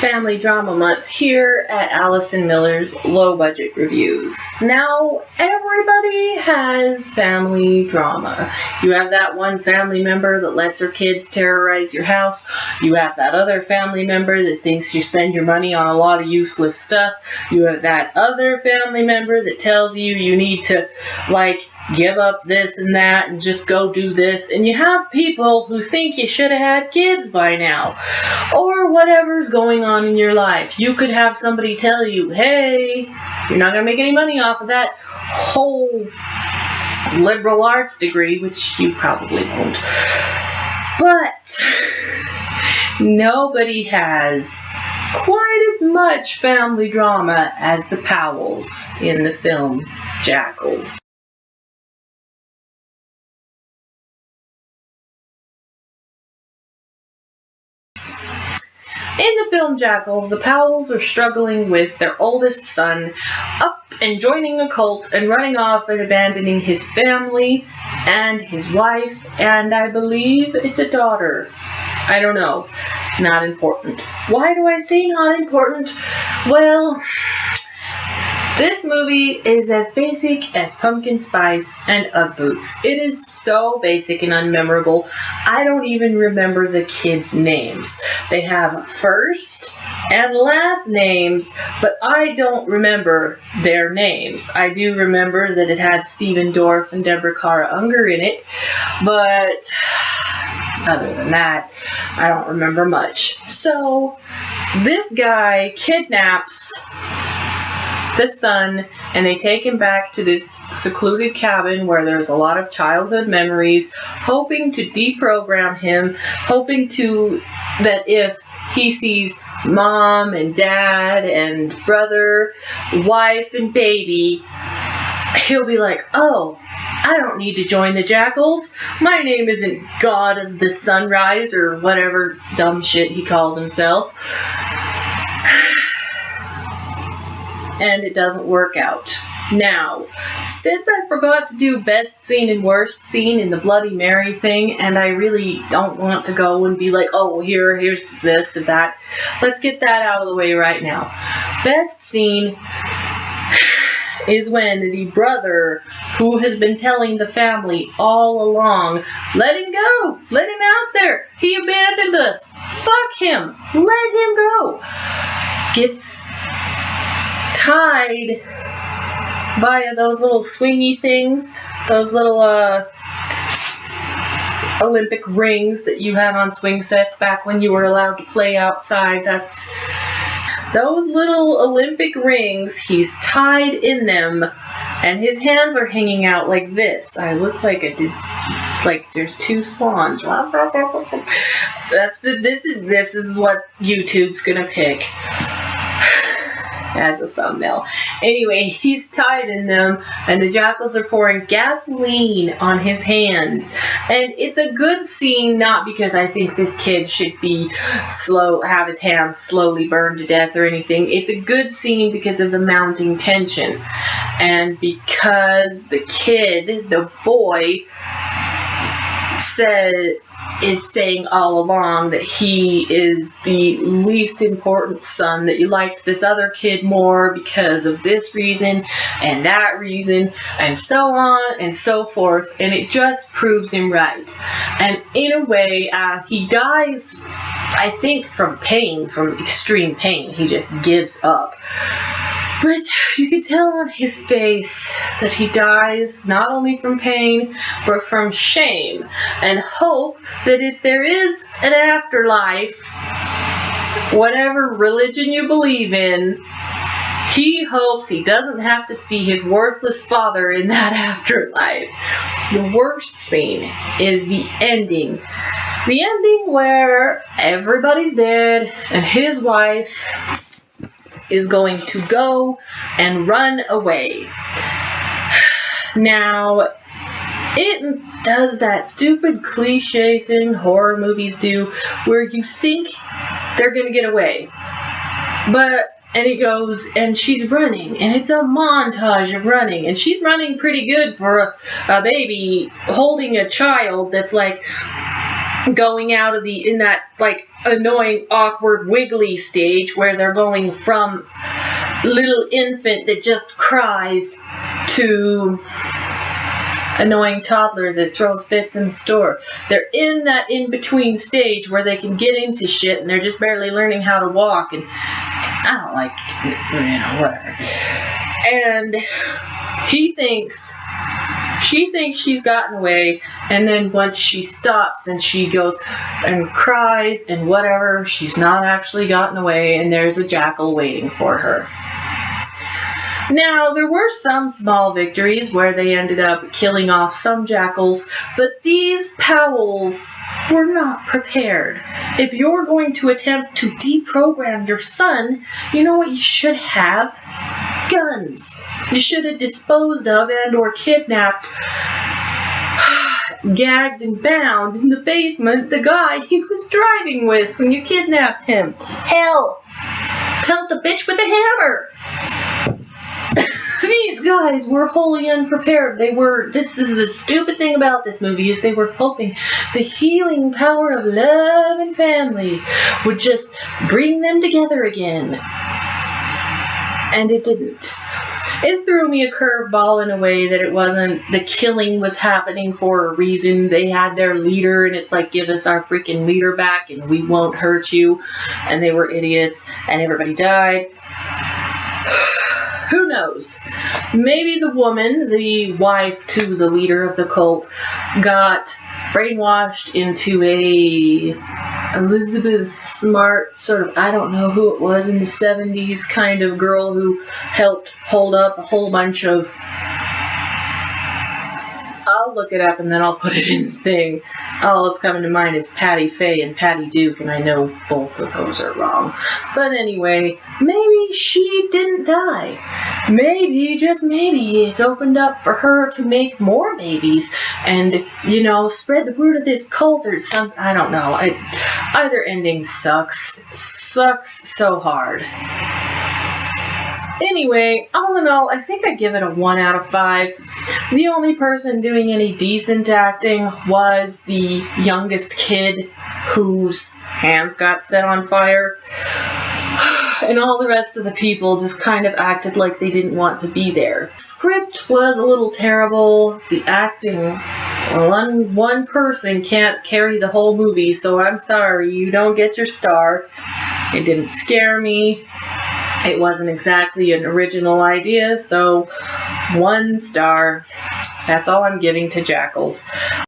Family Drama Month here at Allison Miller's Low Budget Reviews. Now, everybody has family drama. You have that one family member that lets her kids terrorize your house. You have that other family member that thinks you spend your money on a lot of useless stuff. You have that other family member that tells you you need to, give up this and that and just go do this. And you have people who think you should have had kids by now. Or whatever's going on in your life. You could have somebody tell you, hey, you're not going to make any money off of that whole liberal arts degree, which you probably won't. But nobody has quite as much family drama as the Powells in the film Jackals. In the film Jackals, the Powells are struggling with their oldest son up and joining a cult and running off and abandoning his family and his wife, and I believe it's a daughter. I don't know. Not important. Why do I say not important? Well, this movie is as basic as pumpkin spice and Ugg boots. It is so basic and unmemorable. I don't even remember the kids' names. They have first and last names, but I don't remember their names. I do remember that it had Stephen Dorff and Deborah Kara Unger in it, but other than that, I don't remember much. So, this guy kidnaps the son, and they take him back to this secluded cabin where there's a lot of childhood memories, hoping to deprogram him, hoping that if he sees mom and dad and brother, wife and baby, he'll be like, oh, I don't need to join the Jackals. My name isn't God of the Sunrise or whatever dumb shit he calls himself. And it doesn't work out. Now, since I forgot to do best scene and worst scene in the Bloody Mary thing, and I really don't want to go and be like, oh, here's this and that, let's get that out of the way right now. Best scene is when the brother, who has been telling the family all along, let him go, let him out there, he abandoned us, fuck him, let him go, gets tied via those little swingy things, those little Olympic rings that you had on swing sets back when you were allowed to play outside. That's those little Olympic rings. He's tied in them, and his hands are hanging out like this. I look like there's two swans. This is what YouTube's gonna pick as a thumbnail. Anyway, he's tied in them, and the Jackals are pouring gasoline on his hands. And it's a good scene, not because I think this kid should be have his hands slowly burned to death or anything. It's a good scene because of the mounting tension. And because the kid, the boy, is saying all along that he is the least important son, that you liked this other kid more because of this reason and that reason and so on and so forth, and it just proves him right. And in a way, he dies, I think, from pain, from extreme pain. He just gives up. But you can tell on his face that he dies not only from pain, but from shame, and hope that if there is an afterlife, whatever religion you believe in, he hopes he doesn't have to see his worthless father in that afterlife. The worst scene is the ending. The ending where everybody's dead and his wife is going to go and run away. Now, it does that stupid cliche thing horror movies do, where you think they're gonna get away. And it goes, and she's running, and it's a montage of running, and she's running pretty good for a baby holding a child that's like going out of in that like annoying, awkward, wiggly stage where they're going from little infant that just cries to annoying toddler that throws fits in the store. They're in that in-between stage where they can get into shit and they're just barely learning how to walk, and I don't like, whatever. And she thinks she's gotten away, and then once she stops and she goes and cries and whatever, she's not actually gotten away, and there's a jackal waiting for her. Now, there were some small victories where they ended up killing off some jackals, but these Powells were not prepared. If you're going to attempt to deprogram your son, you know what you should have? Guns. You should have disposed of and or kidnapped, gagged and bound in the basement the guy he was driving with when you kidnapped him. Hell, pelt the bitch with a hammer. These guys were wholly unprepared. This is the stupid thing about this movie, is they were hoping the healing power of love and family would just bring them together again. And it didn't. It threw me a curveball in a way that it wasn't. The killing was happening for a reason. They had their leader, and it's like, give us our freaking leader back and we won't hurt you. And they were idiots, and everybody died. Who knows? Maybe the woman, the wife to the leader of the cult, got brainwashed into a Elizabeth Smart sort of, I don't know who it was, in the 70s kind of girl who helped hold up a whole bunch of... I'll look it up and then I'll put it in the thing. All that's coming to mind is Patty Faye and Patty Duke, and I know both of those are wrong. But anyway, maybe she didn't die. Maybe, just maybe, it's opened up for her to make more babies and, spread the word of this cult or something. I don't know. Either ending sucks. It sucks so hard. Anyway, all in all, I think I give it a 1 out of 5. The only person doing any decent acting was the youngest kid whose hands got set on fire. And all the rest of the people just kind of acted like they didn't want to be there. The script was a little terrible. The acting, one person can't carry the whole movie, so I'm sorry, you don't get your star. It didn't scare me. It wasn't exactly an original idea, so 1 star. That's all I'm giving to Jackals.